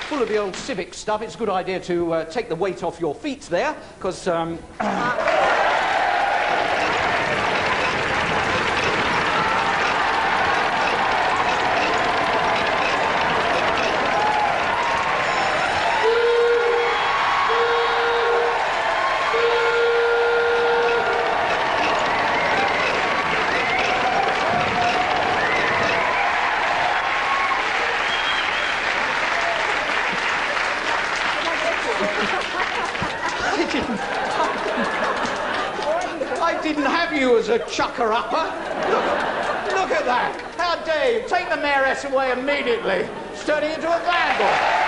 full of the old civic stuff, it's a good idea to take the weight off your feet there, because... I didn't have you as a chucker-upper. Look at that. How dare you? Take the mayoress away immediately. She's turning into a vandal.